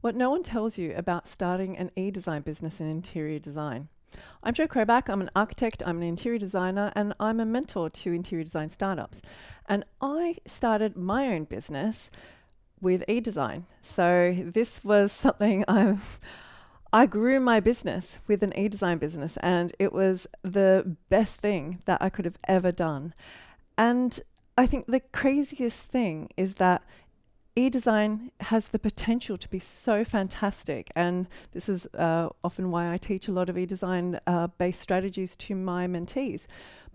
What no one tells you about starting an e-design business in interior design. I'm Jo Kroback. I'm an architect, I'm an interior designer, and I'm a mentor to interior design startups. And I started my own business with e-design. So this was something I grew my business with an e-design business, and it was the best thing that I could have ever done. And I think the craziest thing is that e-design has the potential to be so fantastic, and this is often why I teach a lot of e-design based strategies to my mentees.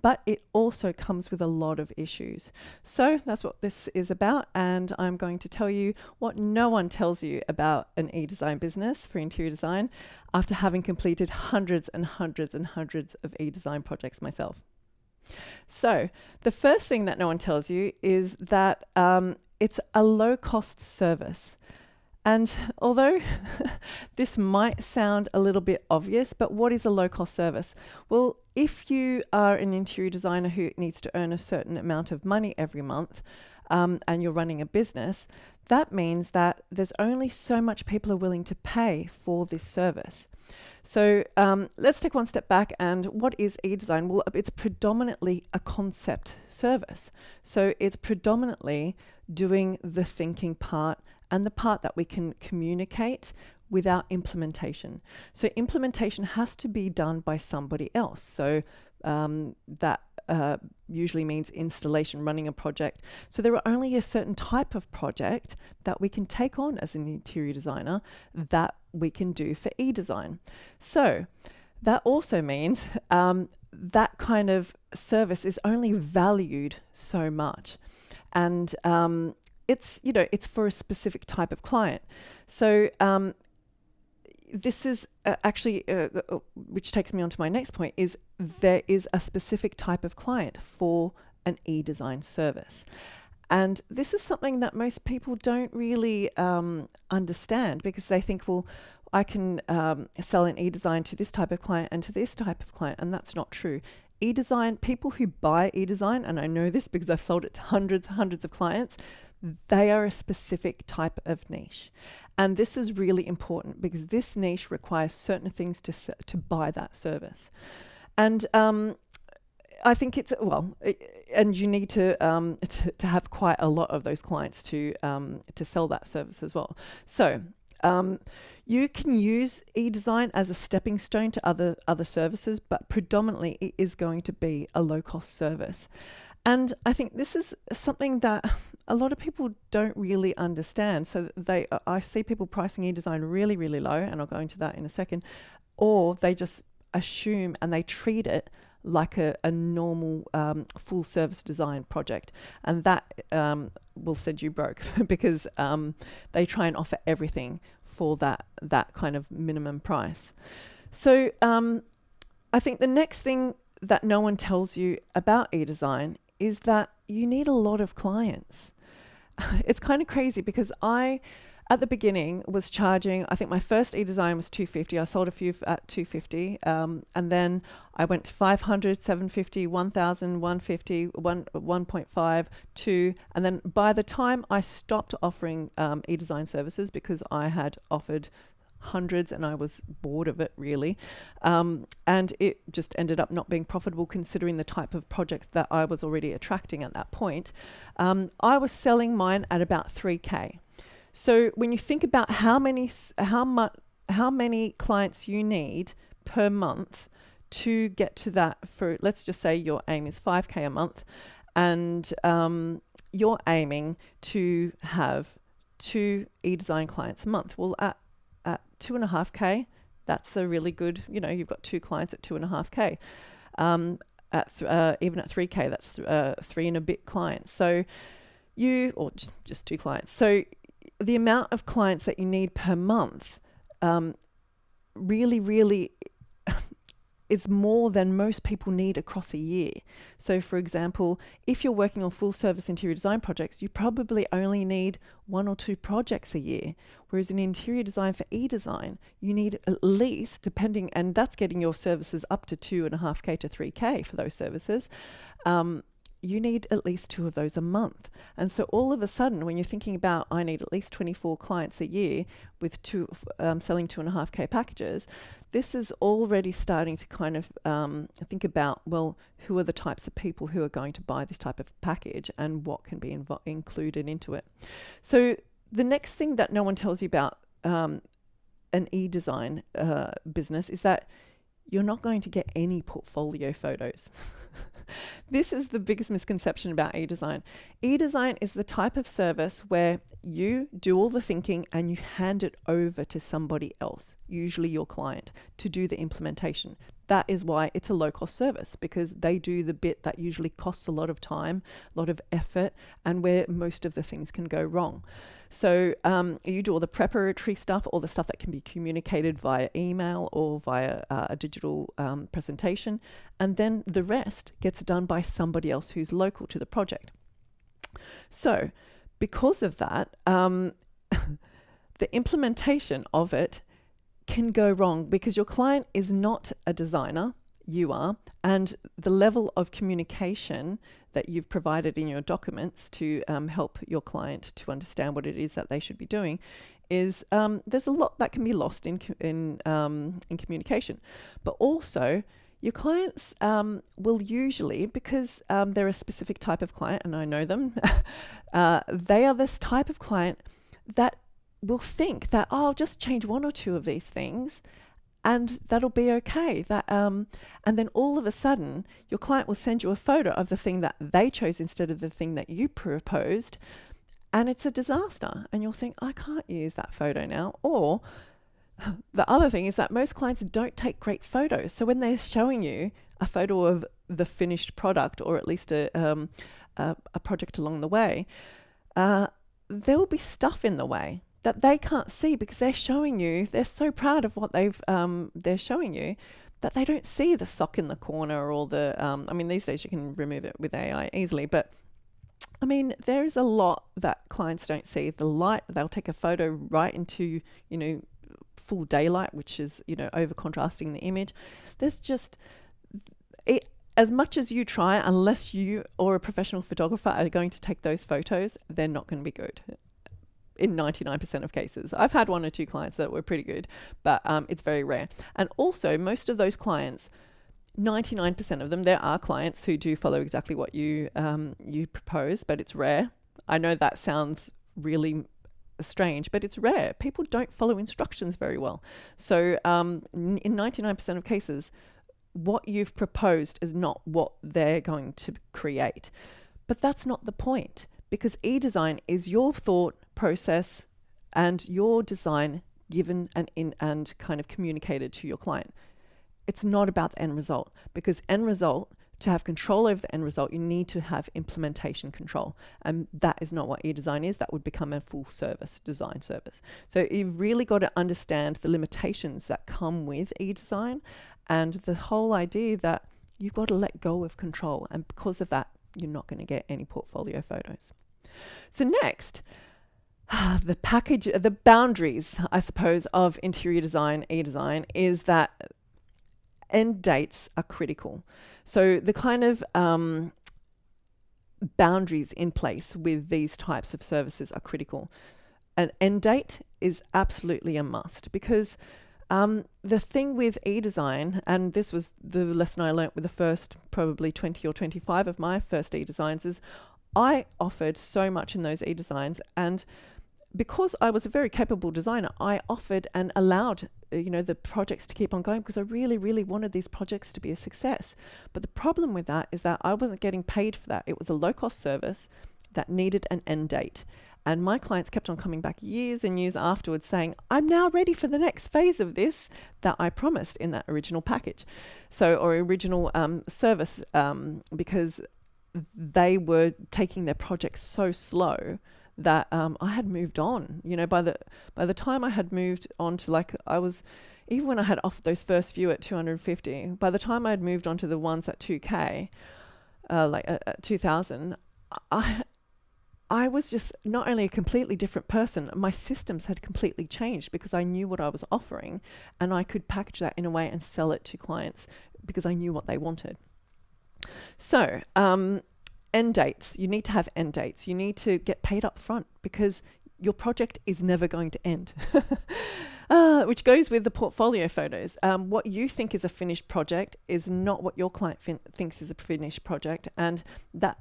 But it also comes with a lot of issues. So that's what this is about, and I'm going to tell you what no one tells you about an e-design business for interior design after having completed hundreds and hundreds and hundreds of e-design projects myself. So the first thing that no one tells you is that it's a low-cost service. And although this might sound a little bit obvious, but what is a low-cost service? Well, if you are an interior designer who needs to earn a certain amount of money every month, and you're running a business, that means that there's only so much people are willing to pay for this service. So let's take one step back. And what is e-design? Well, it's predominantly a concept service. So it's predominantly doing the thinking part and the part that we can communicate without implementation. So implementation has to be done by somebody else. So that usually means installation, running a project. So there are only a certain type of project that we can take on as an interior designer that we can do for e-design. So that also means that kind of service is only valued so much. And it's for a specific type of client. So this is actually, which takes me on to my next point, is there is a specific type of client for an e-design service. And this is something that most people don't really understand, because they think, well, I can sell an e-design to this type of client and to this type of client, and that's not true. E-design, people who buy e-design, and I know this because I've sold it to hundreds of clients, they are a specific type of niche. And this is really important because this niche requires certain things to buy that service. And I think it's, and you need to have quite a lot of those clients to sell that service as well. So you can use e-design as a stepping stone to other services, but predominantly it is going to be a low-cost service. And I think this is something that a lot of people don't really understand. So I see people pricing e-design really, really low, and I'll go into that in a second, or they just assume and they treat it like a normal full service design project. And that will send you broke because they try and offer everything for that kind of minimum price. So I think the next thing that no one tells you about e-design is that you need a lot of clients. It's kind of crazy because I, at the beginning, was charging, I think my first e-design was $250. I sold a few at $250. And then I went to $500, $750, $1,000, $150, 1.5, 2. And then by the time I stopped offering e-design services, because I had offered hundreds and I was bored of it really, and it just ended up not being profitable considering the type of projects that I was already attracting at that point, I was selling mine at about $3K. So when you think about how many clients you need per month to get to that, for let's just say your aim is $5K a month, and you're aiming to have 2 e-design clients a month. Well, at 2.5K, that's a really good, you've got 2 clients at 2.5K. Even at 3K, that's 3 and a bit clients. So or just 2 clients. So the amount of clients that you need per month really, really is more than most people need across a year. So for example, if you're working on full service interior design projects, you probably only need 1 or 2 projects a year. Whereas in interior design for e-design, you need at least, and that's getting your services up to 2.5K to 3K for those services. you need at least 2 of those a month. And so all of a sudden, when you're thinking about, I need at least 24 clients a year with selling 2.5K packages, this is already starting to kind of think about, well, who are the types of people who are going to buy this type of package and what can be included into it. So the next thing that no one tells you about an e-design business is that you're not going to get any portfolio photos. This is the biggest misconception about e-design. E-design is the type of service where you do all the thinking and you hand it over to somebody else, usually your client, to do the implementation. That is why it's a low-cost service, because they do the bit that usually costs a lot of time, a lot of effort, and where most of the things can go wrong. So you do all the preparatory stuff, all the stuff that can be communicated via email or via a digital presentation, and then the rest gets done by somebody else who's local to the project. So because of that, the implementation of it can go wrong because your client is not a designer, you are, and the level of communication that you've provided in your documents to help your client to understand what it is that they should be doing is there's a lot that can be lost in communication. But also, your clients will usually, because they're a specific type of client, and I know them, they are this type of client that will think that, oh, I'll just change 1 or 2 of these things and that'll be okay. And then all of a sudden, your client will send you a photo of the thing that they chose instead of the thing that you proposed, and it's a disaster. And you'll think, I can't use that photo now. Or the other thing is that most clients don't take great photos. So when they're showing you a photo of the finished product, or at least a project along the way, there will be stuff in the way that they can't see because they're showing you, they're so proud of what they're showing you that they don't see the sock in the corner or the, I mean, these days you can remove it with AI easily, but I mean, there's a lot that clients don't see. The light, they'll take a photo right into, full daylight, which is, over contrasting the image. There's just, as much as you try, unless you or a professional photographer are going to take those photos, they're not going to be good. In 99% of cases. I've had 1 or 2 clients that were pretty good, but it's very rare. And also, most of those clients, 99% of them, there are clients who do follow exactly what you propose, but it's rare. I know that sounds really strange, but it's rare. People don't follow instructions very well. So in 99% of cases, what you've proposed is not what they're going to create. But that's not the point, because e-design is your thought process and your design given and kind of communicated to your client. It's not about the end result, because end result, to have control over the end result, you need to have implementation control. And that is not what e-design is. That would become a full service design service. So you've really got to understand the limitations that come with e-design and the whole idea that you've got to let go of control. And because of that, you're not going to get any portfolio photos. So next, the boundaries, I suppose, of interior design, e-design, is that end dates are critical. So the kind of boundaries in place with these types of services are critical. An end date is absolutely a must, because the thing with e-design, and this was the lesson I learnt with the first probably 20 or 25 of my first e-designs, is I offered so much in those e-designs, and because I was a very capable designer, I offered and allowed the projects to keep on going, because I really, really wanted these projects to be a success. But the problem with that is that I wasn't getting paid for that. It was a low-cost service that needed an end date. And my clients kept on coming back years and years afterwards saying, I'm now ready for the next phase of this that I promised in that original package. Or original service, because they were taking their projects so slow that I had moved on. By the time I had moved on to, even when I had offered those first few at 250, by the time I had moved on to the ones at 2K, at 2000, I was just not only a completely different person, my systems had completely changed because I knew what I was offering, and I could package that in a way and sell it to clients because I knew what they wanted. So End dates. You need to have end dates. You need to get paid up front because your project is never going to end. Which goes with the portfolio photos. What you think is a finished project is not what your client thinks is a finished project, and that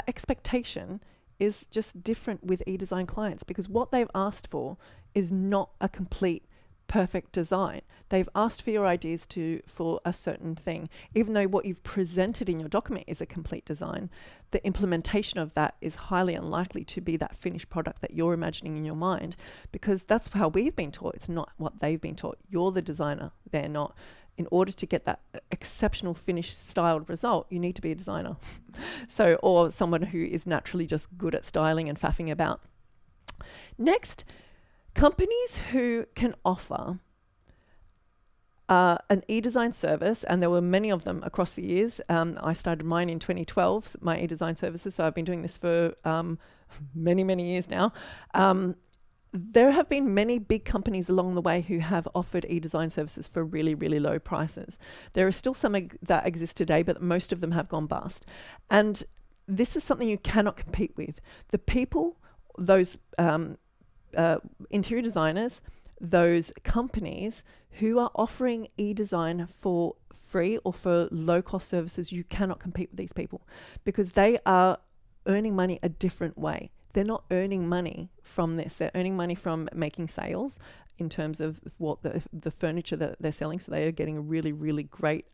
expectation is just different with eDesign clients, because what they've asked for is not a complete perfect design. They've asked for your ideas for a certain thing. Even though what you've presented in your document is a complete design, the implementation of that is highly unlikely to be that finished product that you're imagining in your mind, because that's how we've been taught. It's not what they've been taught. You're the designer, they're not. In order to get that exceptional finished styled result, you need to be a designer. Or someone who is naturally just good at styling and faffing about. Next, companies who can offer an eDesign service, and there were many of them across the years. I started mine in 2012, my eDesign services, so I've been doing this for many, many years now. There have been many big companies along the way who have offered eDesign services for really, really low prices. There are still some that exist today, but most of them have gone bust. And this is something you cannot compete with. The people, those interior designers, those companies who are offering eDesign for free or for low-cost services, you cannot compete with these people because they are earning money a different way. They're not earning money from this. They're earning money from making sales in terms of what the furniture that they're selling. So they are getting a really, really great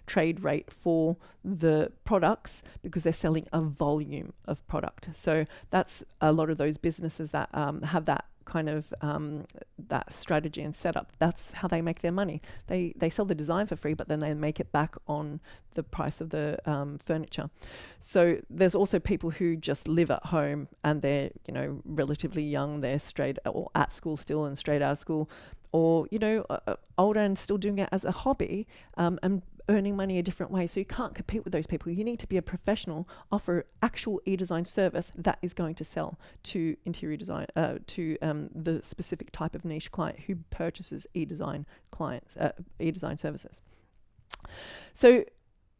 trade rate for the products because they're selling a volume of product. So that's a lot of those businesses that have that kind of that strategy and setup. That's how they make their money. They sell the design for free, but then they make it back on the price of the furniture. So there's also people who just live at home and they're, you know, relatively young. They're straight or at school still and straight out of school, or, you know, older and still doing it as a hobby and earning money a different way. So you can't compete with those people. You need to be a professional, offer actual eDesign service that is going to sell to interior design, to the specific type of niche client who purchases eDesign clients, eDesign services. So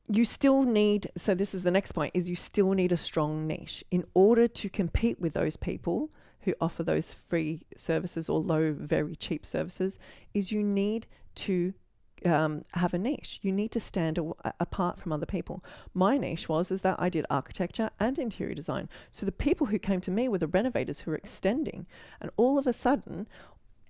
you still need, so this is the next point, is you still need a strong niche in order to compete with those people who offer those free services or low, very cheap services. Is you need to have a niche. You need to stand apart from other people. My niche is that I did architecture and interior design. So the people who came to me were the renovators who were extending, and all of a sudden,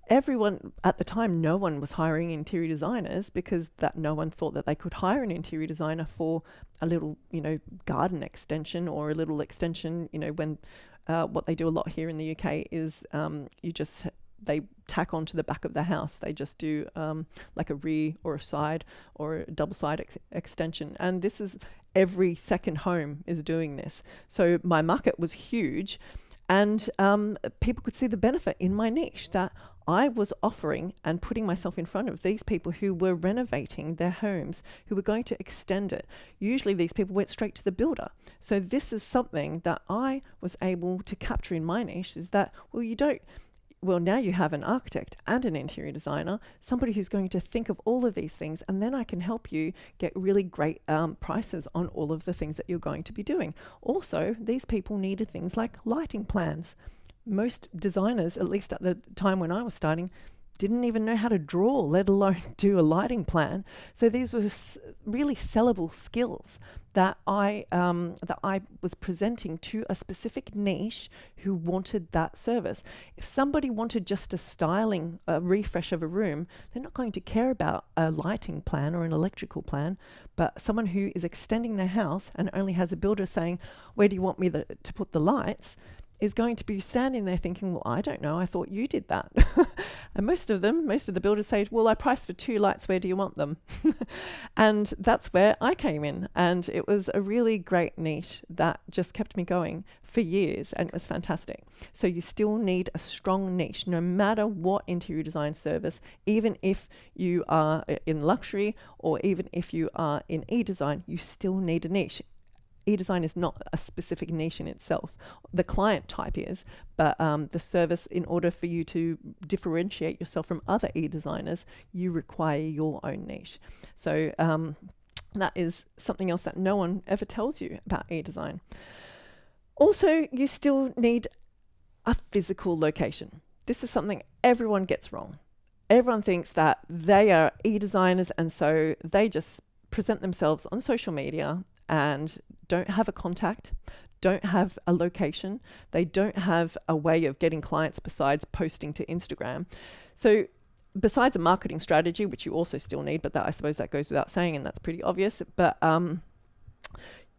everyone at the time, no one was hiring interior designers because that no one thought that they could hire an interior designer for a little, you know, garden extension or a little extension. You know, when what they do a lot here in the UK is they tack onto the back of the house. They just do like a rear or a side or a double side extension. And this is every second home is doing this. So my market was huge, and people could see the benefit in my niche that I was offering and putting myself in front of these people who were renovating their homes, who were going to extend it. Usually these people went straight to the builder. So this is something that I was able to capture in my niche, is that, well, now you have an architect and an interior designer, somebody who's going to think of all of these things, and then I can help you get really great prices on all of the things that you're going to be doing. Also, these people needed things like lighting plans. Most designers, at least at the time when I was starting, didn't even know how to draw, let alone do a lighting plan. So these were really sellable skills that I was presenting to a specific niche who wanted that service. If somebody wanted just a refresh of a room, they're not going to care about a lighting plan or an electrical plan. But someone who is extending their house and only has a builder saying, where do you want me to put the lights, is going to be standing there thinking, well, I don't know, I thought you did that. And most of the builders say, well, I priced for 2 lights, where do you want them? And that's where I came in. And it was a really great niche that just kept me going for years, and it was fantastic. So you still need a strong niche, no matter what interior design service, even if you are in luxury or even if you are in eDesign, you still need a niche. eDesign is not a specific niche in itself. The client type is, but the service, in order for you to differentiate yourself from other eDesigners, you require your own niche. So That is something else that no one ever tells you about e-design. Also, you still need a physical location. This is something everyone gets wrong. Everyone thinks that they are e-designers, and so they just present themselves on social media and don't have a contact, don't have a location, they don't have a way of getting clients besides posting to Instagram. So besides a marketing strategy, which you also still need, but that, I suppose that goes without saying, and that's pretty obvious, but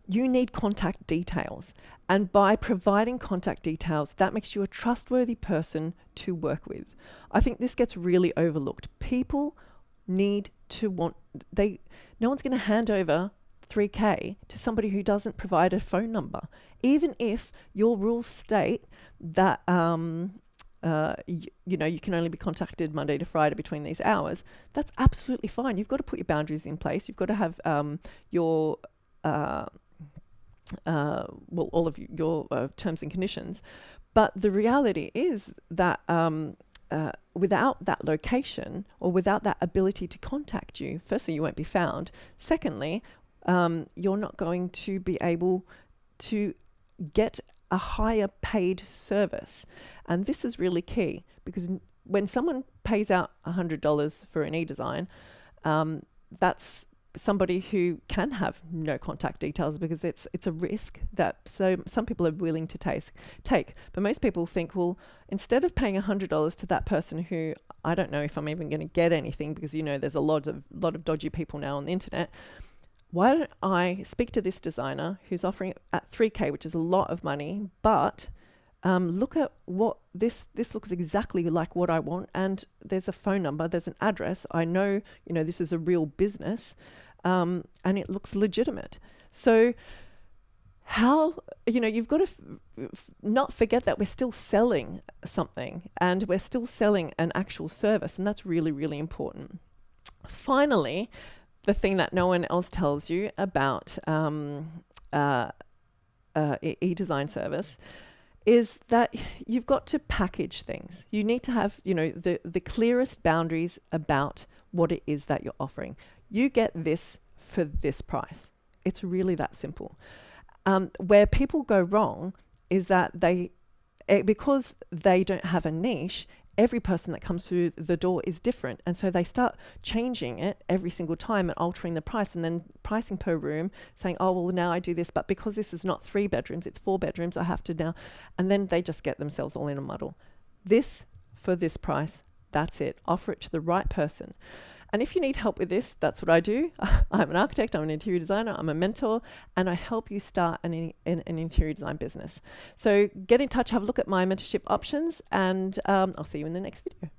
you need contact details. And by providing contact details, that makes you a trustworthy person to work with. I think this gets really overlooked. People need to no one's going to hand over $3K to somebody who doesn't provide a phone number. Even if your rules state that you can only be contacted Monday to Friday between these hours, that's absolutely fine. You've got to put your boundaries in place. You've got to have all of your terms and conditions. But the reality is that without that location, or without that ability to contact you, firstly, you won't be found. Secondly, you're not going to be able to get a higher paid service. And this is really key, because when someone pays out $100 for an e-design, that's somebody who can have no contact details, because it's a risk that some people are willing to take. But most people think, well, instead of paying $100 to that person who I don't know if I'm even going to get anything, because there's a lot of dodgy people now on the internet, why don't I speak to this designer who's offering it at $3K, which is a lot of money, but look at what this looks exactly like what I want, and there's a phone number, there's an address. I know, this is a real business, and it looks legitimate. So you've got to not forget that we're still selling something, and we're still selling an actual service, and that's really, really important. Finally, the thing that no one else tells you about e-design service is that you've got to package things. You need to have, the clearest boundaries about what it is that you're offering. You get this for this price. It's really that simple. Where people go wrong is that because they don't have a niche, every person that comes through the door is different. And so they start changing it every single time and altering the price, and then pricing per room, saying, oh, well, now I do this, but because this is not 3 bedrooms, it's 4 bedrooms, I have to now. And then they just get themselves all in a muddle. This for this price, that's it. Offer it to the right person. And if you need help with this, that's what I do. I'm an architect, I'm an interior designer, I'm a mentor, and I help you start an interior design business. So get in touch, have a look at my mentorship options, and I'll see you in the next video.